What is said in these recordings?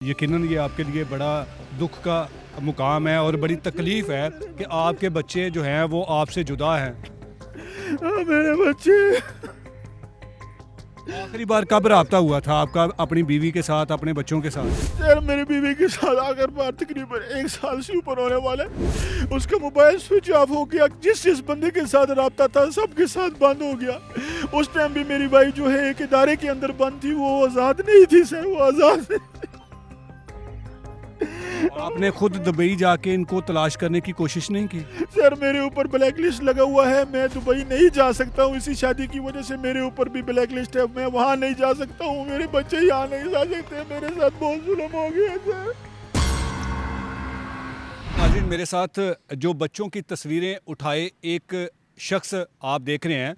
यकीनन ये आपके लिए बड़ा दुख का मुकाम है और बड़ी तकलीफ़ है कि आपके बच्चे जो हैं वो आपसे जुदा हैं। मेरे बच्चे। आखिरी बार कब रब्ता हुआ था आपका अपनी बीवी के साथ, अपने बच्चों के साथ? यार मेरी बीवी के साथ आकर बार तकरीबन 1 साल से ऊपर होने वाला है। उसका मोबाइल स्विच ऑफ हो गया। जिस बंदे के साथ रब्ता था सबके साथ बंद हो गया। उस टाइम भी मेरी वाइफ जो है एक इदारे के अंदर बंद थी, वो आज़ाद नहीं थी सर, वो आज़ाद नहीं। आपने खुद दुबई जाके इनको तलाश करने की कोशिश नहीं की? सर मेरे ऊपर ब्लैक लिस्ट लगा हुआ है, मैं दुबई नहीं जा सकता हूँ। इसी शादी की वजह से मेरे ऊपर भी ब्लैक लिस्ट है, मैं वहाँ नहीं जा सकता हूँ। मेरे बच्चे यहाँ नहीं जा सकते, मेरे साथ बहुत जुल्म हो गया सर। नाज़रीन, मेरे साथ जो बच्चों की तस्वीरें उठाए एक शख्स आप देख रहे हैं,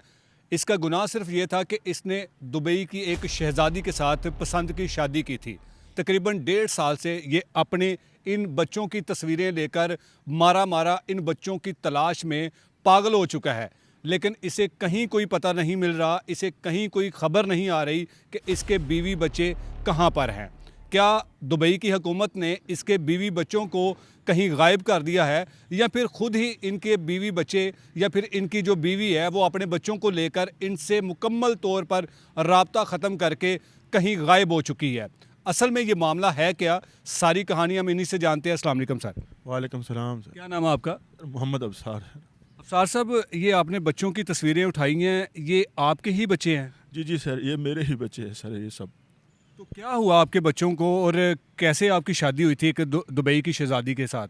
इसका गुनाह सिर्फ ये था कि इसने दुबई की एक शहज़ादी के साथ पसंद की शादी की थी। तकरीबन 1.5 साल से ये अपने इन बच्चों की तस्वीरें लेकर मारा इन बच्चों की तलाश में पागल हो चुका है, लेकिन इसे कहीं कोई पता नहीं मिल रहा, इसे कहीं कोई खबर नहीं आ रही कि इसके बीवी बच्चे कहाँ पर हैं। क्या दुबई की हुकूमत ने इसके बीवी बच्चों को कहीं गायब कर दिया है, या फिर ख़ुद ही इनके बीवी बच्चे या फिर इनकी जो बीवी है वो अपने बच्चों को लेकर इनसे मुकम्मल तौर पर रब्ता ख़त्म करके कहीं गायब हो चुकी है? असल में ये मामला है क्या, सारी कहानी हम इन्हीं से जानते हैं। अस्सलाम वालेकुम सर। वालेकुम सलाम सर। क्या नाम है आपका? मोहम्मद अबसार। अफसार साहब, ये आपने बच्चों की तस्वीरें उठाई हैं, ये आपके ही बच्चे हैं? जी जी सर, ये मेरे ही बच्चे हैं सर, ये सब। तो क्या हुआ आपके बच्चों को और कैसे आपकी शादी हुई थी एक दुबई की शहज़ादी के साथ?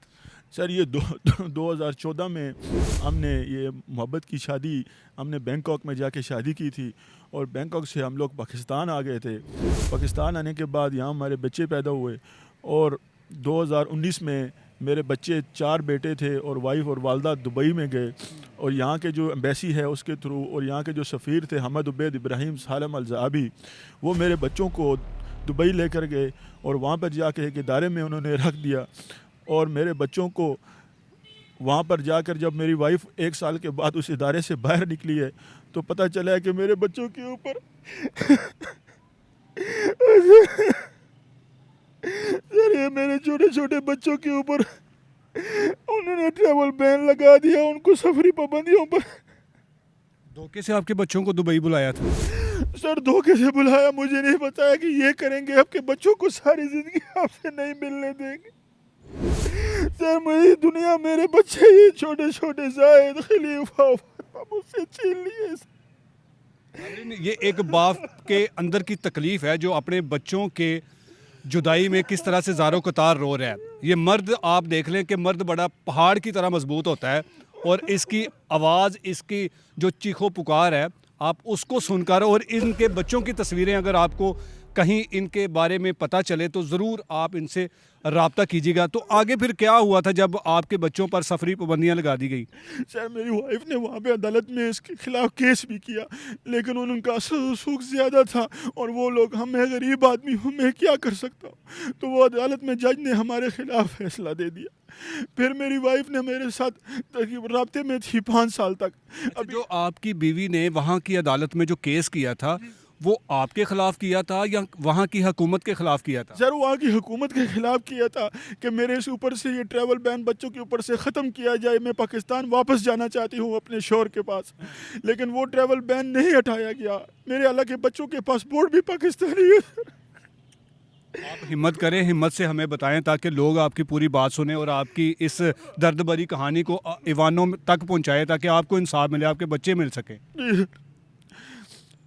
सर ये 2014 में हमने ये मोहब्बत की शादी हमने बैंकॉक में जाके शादी की थी, और बैंकॉक से हम लोग पाकिस्तान आ गए थे। पाकिस्तान आने के बाद यहाँ हमारे बच्चे पैदा हुए, और 2019 में मेरे बच्चे 4 बेटे थे, और वाइफ और वालदा दुबई में गए, और यहाँ के जो एम्बेसी है उसके थ्रू और यहाँ के जो सफ़ीर थे हमद उबैद इब्राहिम सालम अल-ज़ाबी, वो मेरे बच्चों को दुबई लेकर गए और वहाँ पर जाके एक इदारे में उन्होंने रख दिया। और मेरे बच्चों को वहाँ पर जाकर जब मेरी वाइफ 1 साल के बाद उस इदारे से बाहर निकली है, तो पता चला है कि मेरे बच्चों के ऊपर सर ये मेरे छोटे छोटे बच्चों के ऊपर उन्होंने ट्रैवल बैन लगा दिया, उनको सफरी पाबंदियों पर। धोखे से आपके बच्चों को दुबई बुलाया था? सर धोखे से बुलाया, मुझे नहीं बताया कि ये करेंगे, आपके बच्चों को सारी ज़िंदगी आपसे नहीं मिलने देंगे। सर मेरी दुनिया, मेरे बच्चे ये छोटे छोटे जायद खलीफा मुझसे छीन लिए। ये एक बाप के अंदर की तकलीफ़ है जो अपने बच्चों के जुदाई में किस तरह से ज़ारो कतार रो रहा है। ये मर्द, आप देख लें कि मर्द बड़ा पहाड़ की तरह मजबूत होता है, और इसकी आवाज़, इसकी जो चीखो पुकार है, आप उसको सुनकर और इनके बच्चों की तस्वीरें अगर आपको कहीं इनके बारे में पता चले तो ज़रूर आप इनसे रब्ता कीजिएगा। तो आगे फिर क्या हुआ था जब आपके बच्चों पर सफरी पाबंदियाँ लगा दी गई? सर मेरी वाइफ ने वहाँ पे अदालत में इसके खिलाफ केस भी किया, लेकिन उनका सूख ज़्यादा था, और वो लोग, हम मैं गरीब आदमी हूँ, मैं क्या कर सकता हूँ, तो वो अदालत में जज ने हमारे खिलाफ फैसला दे दिया। फिर मेरी वाइफ ने मेरे साथ तकरीबन रब्ते में थी 5 साल तक। अब जो आपकी बीवी ने वहाँ की अदालत में जो केस किया था वो आपके ख़िलाफ़ किया था या वहाँ की हुकूमत के ख़िलाफ़ किया था? सर वहाँ की हुकूमत के ख़िलाफ़ किया था कि मेरे इस ऊपर से ये ट्रैवल बैन बच्चों के ऊपर से ख़त्म किया जाए। मैं पाकिस्तान वापस जाना चाहती हूँ अपने शौहर के पास, लेकिन वो ट्रैवल बैन नहीं हटाया गया। मेरे हालांकि बच्चों के पासपोर्ट भी पाकिस्तानी है। आप हिम्मत करें, हिम्मत से हमें बताएं ताकि लोग आपकी पूरी बात सुने और आपकी इस दर्द भरी कहानी को ईवानों तक पहुँचाएँ ताकि आपको इंसाफ मिले, आपके बच्चे मिल सकें।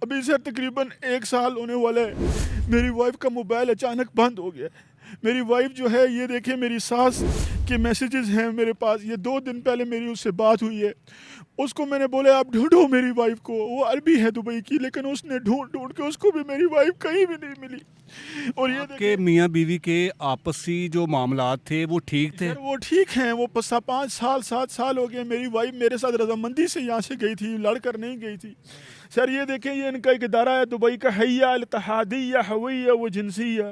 अभी सर तकरीबन 1 साल होने वाला है। मेरी वाइफ का मोबाइल अचानक बंद हो गया। मेरी वाइफ जो है, ये देखिए मेरी सास के मैसेजेस हैं मेरे पास। ये 2 दिन पहले मेरी उससे बात हुई है। उसको मैंने बोला आप ढूंढो मेरी वाइफ को, वो अरबी है दुबई की, लेकिन उसने ढूंढ के उसको भी मेरी वाइफ कहीं भी नहीं मिली। और ये आपके मियाँ बीवी के आपसी जो मामलात थे वो ठीक थे? सर वो ठीक हैं, वो 5 साल 7 साल हो गए। मेरी वाइफ मेरे साथ रजामंदी से यहाँ से गई थी, लड़कर नहीं गई थी। सर ये देखें, ये इनका एक इदारा है दुबई का, हैया अल इत्तेहादिया हवैया व जिनसिया।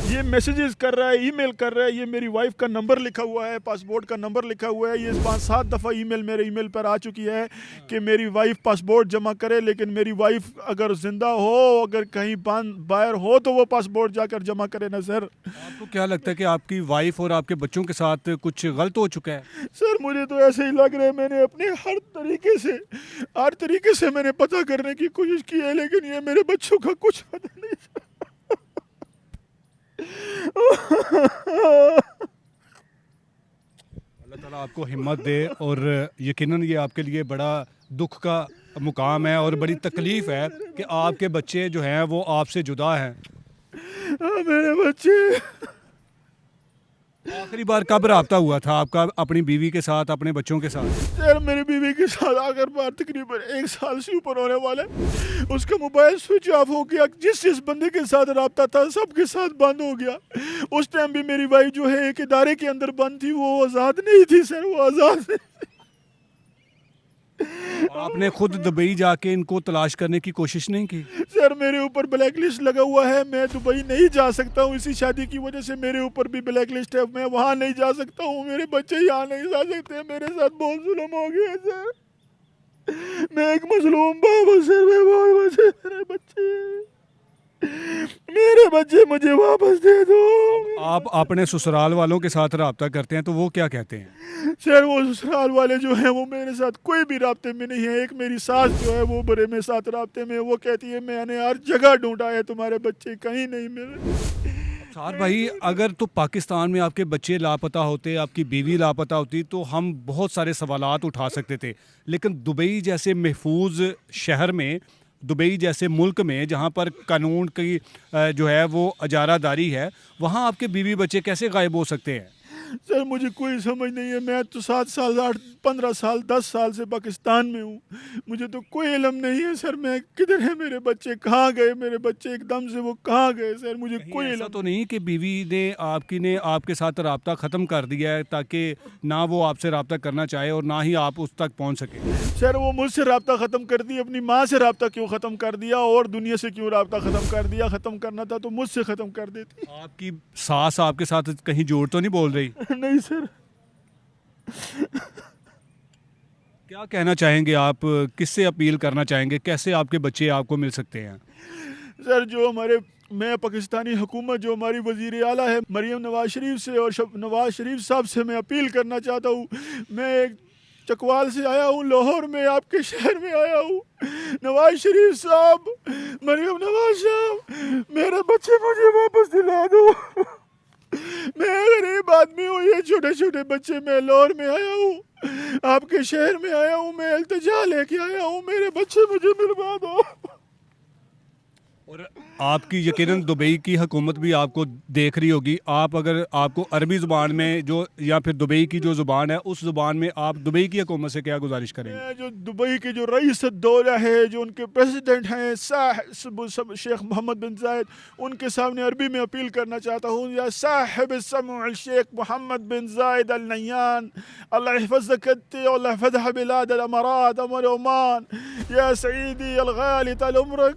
ये मैसेजेस कर रहा है, ईमेल कर रहा है, ये मेरी वाइफ का नंबर लिखा हुआ है, पासपोर्ट का नंबर लिखा हुआ है, ये 5-7 दफ़ा ईमेल मेरे ईमेल पर आ चुकी है कि मेरी वाइफ पासपोर्ट जमा करे, लेकिन मेरी वाइफ अगर जिंदा हो, अगर कहीं बाहर हो तो वो पासपोर्ट जाकर जमा करे ना सर। आपको क्या लगता है कि आपकी वाइफ और आपके बच्चों के साथ कुछ गलत हो चुका है? सर मुझे तो ऐसे ही लग रहा है, मैंने अपने हर तरीके से मैंने पता करने की कोशिश की है, लेकिन ये मेरे बच्चों का कुछ पता नहीं। अल्लाह ताला आपको हिम्मत दे, और यकीनन ये आपके लिए बड़ा दुख का मुकाम है और बड़ी तकलीफ़ है कि आपके बच्चे जो हैं वो आपसे जुदा हैं। मेरे बच्चे, आखिरी बार कब रब्ता हुआ था आपका अपनी बीवी के साथ, अपने बच्चों के साथ? सर मेरी बीवी के साथ आकर बार तकरीबन 1 साल से ऊपर होने वाला है। उसका मोबाइल स्विच ऑफ हो गया, जिस बंदे के साथ रब्ता था सबके साथ बंद हो गया। उस टाइम भी मेरी वाइफ जो है एक इदारे के अंदर बंद थी, वो आज़ाद नहीं थी सर, वो आज़ाद नहीं। आपने खुद दुबई जाके इनको तलाश करने की कोशिश नहीं की? सर मेरे ऊपर ब्लैक लिस्ट लगा हुआ है, मैं दुबई नहीं जा सकता हूँ, इसी शादी की वजह से मेरे ऊपर भी ब्लैक लिस्ट है, मैं वहाँ नहीं जा सकता हूँ, मेरे बच्चे यहाँ नहीं जा सकते, मेरे साथ बहुत जुल्म हो गया सर। मैं एक मजलूम बाप हूँ सर, मैं बहुत बच्चे मेरे बच्चे मुझे वापस दे दो। आप अपने ससुराल वालों के साथ रब्ता करते हैं तो वो क्या कहते हैं? सर वो ससुराल वाले जो हैं वो मेरे साथ कोई भी राब्ते में नहीं है। एक मेरी सास जो है वो बड़े में साथ राब्ते में, वो कहती है मैंने हर जगह ढूंढा है, तुम्हारे बच्चे कहीं नहीं मिले। सार भाई, अगर तो पाकिस्तान में आपके बच्चे लापता होते, आपकी बीवी लापता होती, तो हम बहुत सारे सवालात उठा सकते थे, लेकिन दुबई जैसे महफूज शहर में, दुबई जैसे मुल्क में जहाँ पर कानून की जो है वो अजारादारी है, वहाँ आपके बीवी बच्चे कैसे गायब हो सकते हैं? सर मुझे कोई समझ नहीं है, मैं तो 7 साल 8-15 साल 10 साल से पाकिस्तान में हूँ, मुझे तो कोई इल्म नहीं है सर मैं किधर है, मेरे बच्चे कहाँ गए, मेरे बच्चे एकदम से वो कहाँ गए सर, मुझे कोई ऐसा इल्म तो नहीं कि बीवी ने आपके साथ रब्ता ख़त्म कर दिया है ताकि ना वो आपसे रब्ता करना चाहे और ना ही आप उस तक पहुँच सके? सर वो मुझसे रब्ता ख़त्म कर दिया, अपनी माँ से रब्ता क्यों ख़त्म कर दिया और दुनिया से क्यों रब्ता ख़त्म कर दिया? ख़त्म करना था तो मुझसे ख़त्म कर देती। आपकी सास आपके साथ कहीं झूठ तो नहीं बोल रही? नहीं सर। क्या कहना चाहेंगे आप, किससे अपील करना चाहेंगे, कैसे आपके बच्चे आपको मिल सकते हैं? सर जो मैं पाकिस्तानी हुकूमत जो हमारी वज़ीर आला है मरीम नवाज शरीफ से और नवाज शरीफ साहब से मैं अपील करना चाहता हूँ। मैं एक चकवाल से आया हूँ, लाहौर में आपके शहर में आया हूँ। नवाज शरीफ साहब, मरीम नवाज साहब, मेरे बच्चे मुझे वापस दिला दो। मैं गरीब आदमी हूँ, ये छोटे छोटे बच्चे, मैं लाहौर में आया हूँ, आपके शहर में आया हूँ, मैं इल्तिजा लेके आया हूँ, मेरे बच्चे मुझे मिलवा दो। और आपकी यकीनन दुबई की हुकूमत भी आपको देख रही होगी, आप अगर आपको अरबी ज़ुबान में जो या फिर दुबई की जो ज़ुबान है उस ज़ुबान में आप दुबई की हुकूमत से क्या गुजारिश करेंगे? मैं जो दुबई के जो रईस दौला है, जो उनके प्रेसिडेंट हैं शेख मोहम्मद बिन जायद, उनके सामने अरबी में अपील करना चाहता हूँ, या साहिब समुअल शेख मोहम्मद बिन जायद अल नह्यान, अल्लाह हिफ़ज़क अल्लाह हिफ़ज़ह बिलाद अल अमरात अमर ओमान, या सईदी अल गाली तल उम्रक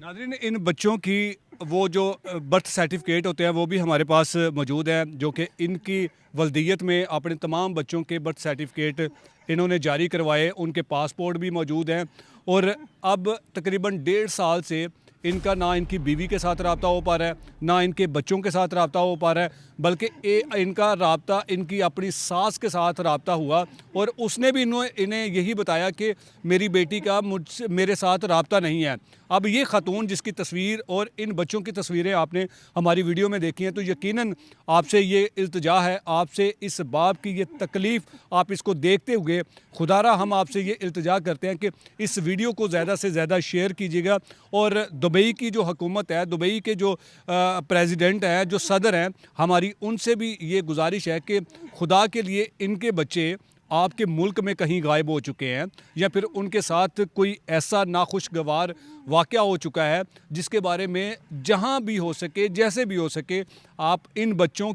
नाज़रीन, इन बच्चों की वो जो बर्थ सर्टिफिकेट होते हैं वो भी हमारे पास मौजूद हैं, जो कि इनकी वल्दियत में अपने तमाम बच्चों के बर्थ सर्टिफिकेट इन्होंने जारी करवाए, उनके पासपोर्ट भी मौजूद हैं। और अब तकरीबन 1.5 साल से इनका ना इनकी बीवी के साथ रब्ता हो पा रहा है, ना इनके बच्चों के साथ रब्ता हो पा रहा है। बल्कि इनका राब्ता इनकी अपनी सास के साथ राब्ता हुआ और उसने भी इन्हें यही बताया कि मेरी बेटी का मुझसे मेरे साथ राब्ता नहीं है। अब ये ख़ातून जिसकी तस्वीर और इन बच्चों की तस्वीरें आपने हमारी वीडियो में देखी हैं, तो यकीनन आपसे ये इल्तिजा है, आपसे इस बाप की ये तकलीफ़ आप इसको देखते हुए खुदारा हम आपसे ये इल्तिजा करते हैं कि इस वीडियो को ज़्यादा से ज़्यादा शेयर कीजिएगा। और दुबई की जो हुकूमत है, दुबई के जो प्रेसिडेंट हैं, जो सदर हैं, हमारी उनसे भी ये गुजारिश है कि खुदा के लिए इनके बच्चे आपके मुल्क में कहीं गायब हो चुके हैं या फिर उनके साथ कोई ऐसा नाखुशगवार वाक़या हो चुका है जिसके बारे में जहां भी हो सके, जैसे भी हो सके, आप इन बच्चों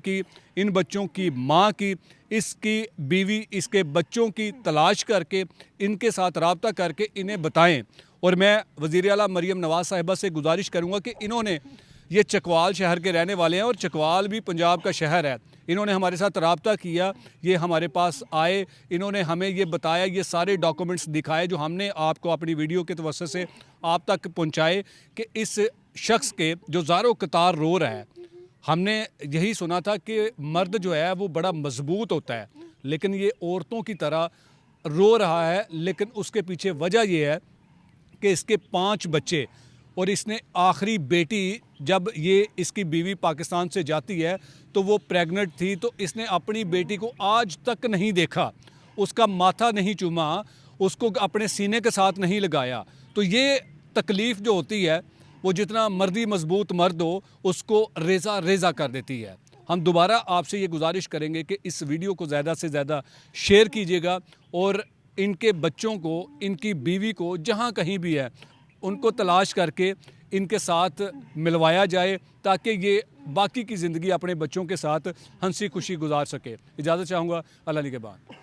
की माँ की, इसकी बीवी, इसके बच्चों की तलाश करके इनके साथ रब्ता करके इन्हें बताएं। और मैं वज़ीर आला मरीम नवाज़ साहिबा से गुजारिश करूँगा कि इन्होंने, ये चकवाल शहर के रहने वाले हैं और चकवाल भी पंजाब का शहर है, इन्होंने हमारे साथ रब्ता किया, ये हमारे पास आए, इन्होंने हमें ये बताया, ये सारे डॉक्यूमेंट्स दिखाए जो हमने आपको अपनी वीडियो के तवज्जुह से आप तक पहुंचाए कि इस शख्स के जो ज़ारो कतार रो रहा है। हमने यही सुना था कि मर्द जो है वो बड़ा मजबूत होता है, लेकिन ये औरतों की तरह रो रहा है। लेकिन उसके पीछे वजह ये है कि इसके 5 बच्चे और इसने आखिरी बेटी, जब ये इसकी बीवी पाकिस्तान से जाती है तो वो प्रेग्नेंट थी, तो इसने अपनी बेटी को आज तक नहीं देखा, उसका माथा नहीं चूमा, उसको अपने सीने के साथ नहीं लगाया। तो ये तकलीफ़ जो होती है वो जितना मर्दी मजबूत मर्द हो उसको रेज़ा रेज़ा कर देती है। हम दोबारा आपसे ये गुजारिश करेंगे कि इस वीडियो को ज़्यादा से ज़्यादा शेयर कीजिएगा और इनके बच्चों को, इनकी बीवी को, जहाँ कहीं भी है उनको तलाश करके इनके साथ मिलवाया जाए ताकि ये बाकी की ज़िंदगी अपने बच्चों के साथ हंसी खुशी गुजार सके। इजाज़त चाहूँगा, अल्लाह निगहबान।